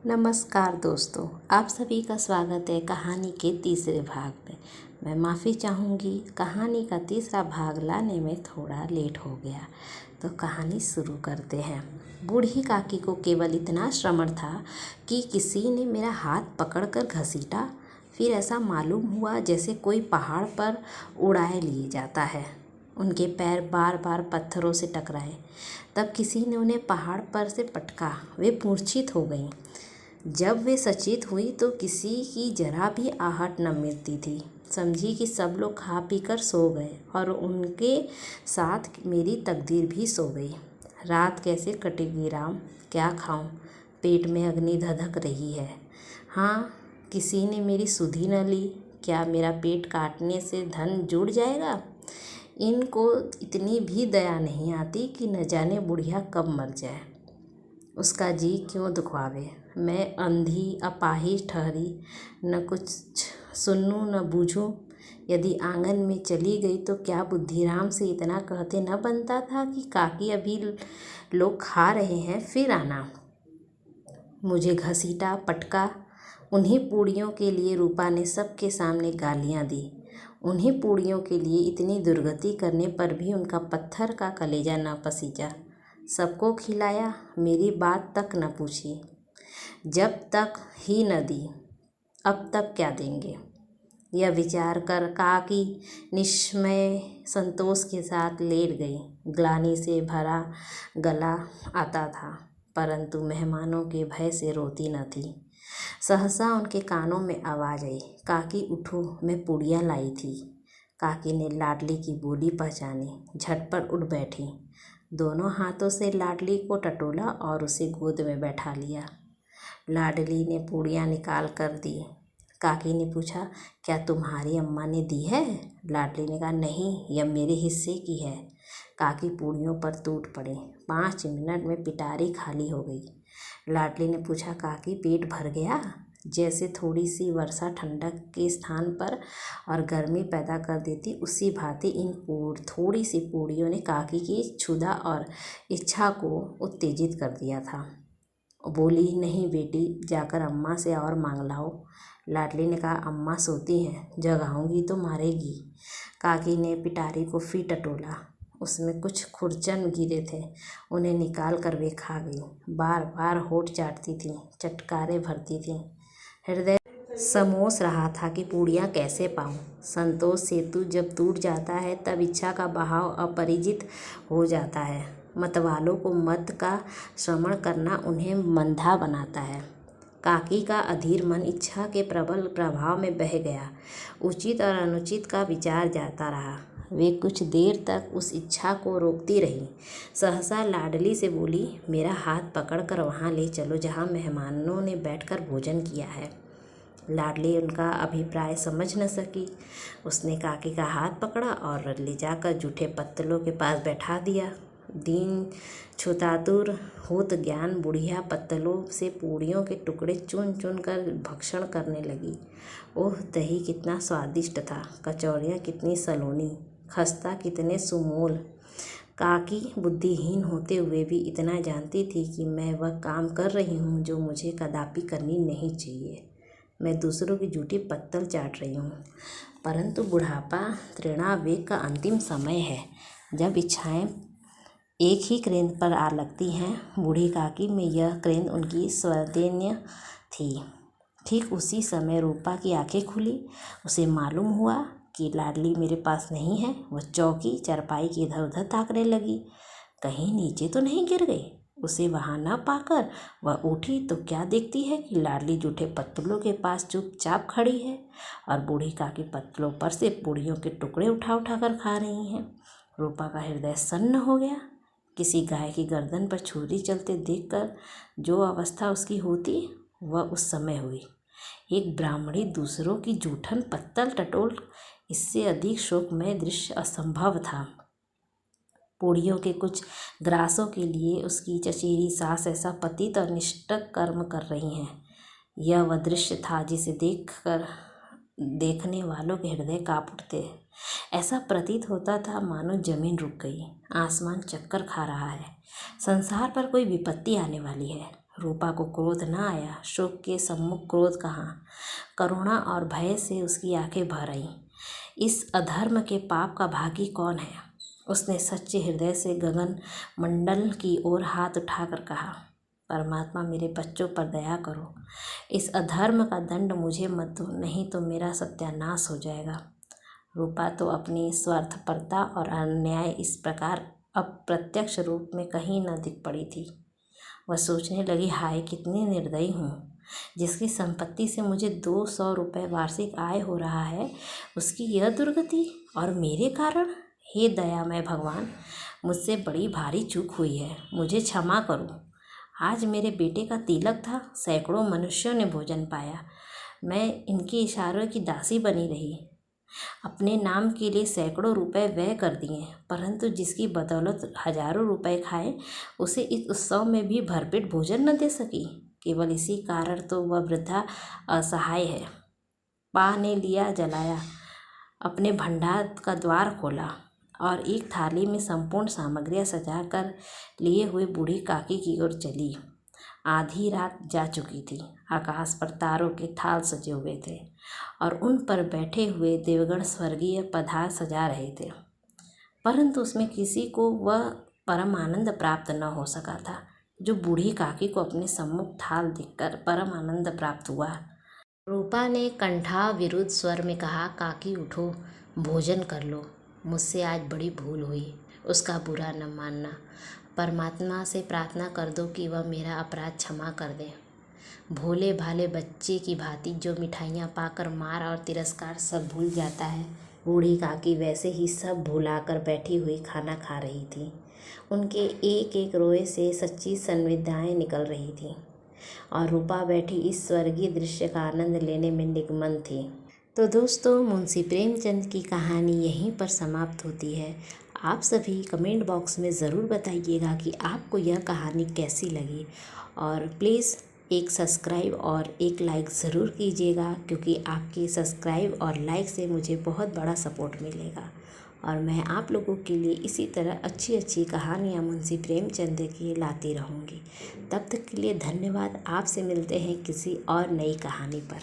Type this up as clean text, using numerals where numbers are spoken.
नमस्कार दोस्तों, आप सभी का स्वागत है कहानी के तीसरे भाग में। मैं माफ़ी चाहूँगी, कहानी का तीसरा भाग लाने में थोड़ा लेट हो गया। तो कहानी शुरू करते हैं। बूढ़ी काकी को केवल इतना श्रवण था कि किसी ने मेरा हाथ पकड़कर घसीटा। फिर ऐसा मालूम हुआ जैसे कोई पहाड़ पर उड़ाए लिए जाता है। उनके पैर बार बार पत्थरों से टकराए। तब किसी ने उन्हें पहाड़ पर से पटका। वे मूर्छित हो गईं। जब वे सचेत हुई तो किसी की जरा भी आहट न मिलती थी। समझी कि सब लोग खा पी कर सो गए और उनके साथ मेरी तकदीर भी सो गई। रात कैसे कटेगी राम, क्या खाऊं? पेट में अग्नि धधक रही है। हाँ, किसी ने मेरी सुधि न ली। क्या मेरा पेट काटने से धन जुड़ जाएगा? इनको इतनी भी दया नहीं आती कि न जाने बुढ़िया कब मर जाए, उसका जी क्यों दुखवावे। मैं अंधी अपाहिज ठहरी, न कुछ सुनूं न बूझूं। यदि आंगन में चली गई तो क्या बुद्धिराम से इतना कहते न बनता था कि काकी अभी लोग खा रहे हैं, फिर आना। मुझे घसीटा पटका। उन्हीं पूड़ियों के लिए रूपा ने सबके सामने गालियां दी। उन्हीं पूड़ियों के लिए इतनी दुर्गति करने पर भी उनका पत्थर का कलेजा न पसीजा। सबको खिलाया, मेरी बात तक न पूछी। जब तक ही न दी, अब तक क्या देंगे, यह विचार कर काकी निश्चय संतोष के साथ लेट गई। ग्लानि से भरा गला आता था, परंतु मेहमानों के भय से रोती न थी। सहसा उनके कानों में आवाज़ आई, काकी उठो, मैं पूड़ियाँ लाई थी। काकी ने लाडली की बोली पहचानी, झटपट उठ बैठी। दोनों हाथों से लाडली को टटोला और उसे गोद में बैठा लिया। लाडली ने पूड़ियाँ निकाल कर दी। काकी ने पूछा, क्या तुम्हारी अम्मा ने दी है? लाडली ने कहा, नहीं, यह मेरे हिस्से की है। काकी पूड़ियों पर टूट पड़ी। 5 मिनट में पिटारी खाली हो गई। लाडली ने पूछा, काकी पेट भर गया? जैसे थोड़ी सी वर्षा ठंडक के स्थान पर और गर्मी पैदा कर देती, उसी भांति इन थोड़ी सी पूड़ियों ने काकी की क्षुधा और इच्छा को उत्तेजित कर दिया था। बोली, नहीं बेटी, जाकर अम्मा से और मांग लाओ। लाडली ने कहा, अम्मा सोती हैं, जगाऊंगी तो मारेगी। काकी ने पिटारी को फिर टटोला। उसमें कुछ खुरचन गिरे थे, उन्हें निकाल कर वे खा गई। बार बार होठ चाटती थीं, चटकारे भरती थीं। हृदय समोस रहा था कि पूड़ियाँ कैसे पाऊँ। संतोष सेतु जब टूट जाता है तब इच्छा का बहाव अपरिजित हो जाता है। मतवालों को मत का श्रवण करना उन्हें मंधा बनाता है। काकी का अधीर मन इच्छा के प्रबल प्रभाव में बह गया। उचित और अनुचित का विचार जाता रहा। वे कुछ देर तक उस इच्छा को रोकती रही। सहसा लाडली से बोली, मेरा हाथ पकड़कर वहाँ ले चलो जहाँ मेहमानों ने बैठकर भोजन किया है। लाडली उनका अभिप्राय समझ न सकी। उसने काकी का हाथ पकड़ा और ले जाकर जूठे पत्तलों के पास बैठा दिया। दीन छुतातुर होत ज्ञान बुढ़िया पत्तलों से पूड़ियों के टुकड़े चुन चुन कर भक्षण करने लगी। ओह, दही कितना स्वादिष्ट था, कचौड़ियाँ कितनी सलोनी, खस्ता कितने सुमोल। काकी बुद्धिहीन होते हुए भी इतना जानती थी कि मैं वह काम कर रही हूँ जो मुझे कदापि करनी नहीं चाहिए। मैं दूसरों की जूठी पत्तल चाट रही हूँ। परंतु बुढ़ापा तृणावेग का अंतिम समय है, जब इच्छाएं एक ही केंद्र पर आ लगती हैं। बूढ़ी काकी में यह केंद्र उनकी स्वदेन्य थी। ठीक उसी समय रूपा की आंखें खुली। उसे मालूम हुआ कि लाडली मेरे पास नहीं है। वह चौकी चारपाई की इधर उधर ताकने लगी, कहीं नीचे तो नहीं गिर गई। उसे वहाँ न पाकर वह उठी तो क्या देखती है कि लाडली जूठे पत्तलों के पास चुपचाप खड़ी है और बूढ़ी काकी पत्तलों पर से पूड़ियों के टुकड़े उठा उठा कर खा रही हैं। रूपा का हृदय सन्न हो गया। किसी गाय की गर्दन पर छुरी चलते देखकर जो अवस्था उसकी होती, वह उस समय हुई। एक ब्राह्मणी दूसरों की जूठन पत्तल टटोल, इससे अधिक शोकमय दृश्य असंभव था। पूड़ियों के कुछ ग्रासों के लिए उसकी चचेरी सास ऐसा पतित और निष्ठक कर्म कर रही हैं। यह वह दृश्य था जिसे देखकर देखने वालों के हृदय कांप उठते। ऐसा प्रतीत होता था मानो जमीन रुक गई, आसमान चक्कर खा रहा है, संसार पर कोई विपत्ति आने वाली है। रूपा को क्रोध न आया। शोक के सम्मुख क्रोध कहाँ, करुणा और भय से उसकी आंखें भर आईं। इस अधर्म के पाप का भागी कौन है? उसने सच्चे हृदय से गगन मंडल की ओर हाथ उठाकर कहा, परमात्मा मेरे बच्चों पर दया करो। इस अधर्म का दंड मुझे मत दो, नहीं तो मेरा सत्यानाश हो जाएगा। रूपा तो अपनी स्वार्थपरता और अन्याय इस प्रकार अप्रत्यक्ष रूप में कहीं न दिख पड़ी थी। वह सोचने लगी, हाय कितनी निर्दयी हूँ। जिसकी संपत्ति से मुझे 200 रुपये वार्षिक आय हो रहा है, उसकी यह दुर्गति, और मेरे कारण। हे दयामय भगवान, मुझसे बड़ी भारी चूक हुई है, मुझे क्षमा करो। आज मेरे बेटे का तिलक था, सैकड़ों मनुष्यों ने भोजन पाया, मैं इनके इशारों की दासी बनी रही। अपने नाम के लिए सैकड़ों रुपए व्यय कर दिए, परंतु जिसकी बदौलत हजारों रुपए खाए, उसे इस उत्सव में भी भरपेट भोजन न दे सकी। केवल इसी कारण तो वह वृद्धा असहाय है। पा ने लिया जलाया, अपने भंडार का द्वार खोला और एक थाली में संपूर्ण सामग्रियां सजाकर लिए हुए बूढ़ी काकी की ओर चली। आधी रात जा चुकी थी। आकाश पर तारों के थाल सजे हुए थे और उन पर बैठे हुए देवगण स्वर्गीय पदार्थ सजा रहे थे, परंतु उसमें किसी को वह परम आनंद प्राप्त न हो सका था जो बूढ़ी काकी को अपने सम्मुख थाल देखकर परम आनंद प्राप्त हुआ। रूपा ने कंठा विरुद्ध स्वर में कहा, काकी उठो, भोजन कर लो। मुझसे आज बड़ी भूल हुई, उसका बुरा न मानना। परमात्मा से प्रार्थना कर दो कि वह मेरा अपराध क्षमा कर दे। भोले भाले बच्चे की भांति जो मिठाइयाँ पाकर मार और तिरस्कार सब भूल जाता है, बूढ़ी काकी वैसे ही सब भुलाकर बैठी हुई खाना खा रही थी। उनके एक एक रोए से सच्ची संवेदनाएं निकल रही थीं और रूपा बैठी इस स्वर्गीय दृश्य का आनंद लेने में निमग्न थी। तो दोस्तों, मुंशी प्रेमचंद की कहानी यहीं पर समाप्त होती है। आप सभी कमेंट बॉक्स में ज़रूर बताइएगा कि आपको यह कहानी कैसी लगी, और प्लीज़ एक सब्सक्राइब और एक लाइक ज़रूर कीजिएगा, क्योंकि आपके सब्सक्राइब और लाइक से मुझे बहुत बड़ा सपोर्ट मिलेगा और मैं आप लोगों के लिए इसी तरह अच्छी अच्छी कहानियाँ मुंशी प्रेमचंद की लाती रहूँगी। तब तक के लिए धन्यवाद। आपसे मिलते हैं किसी और नई कहानी पर।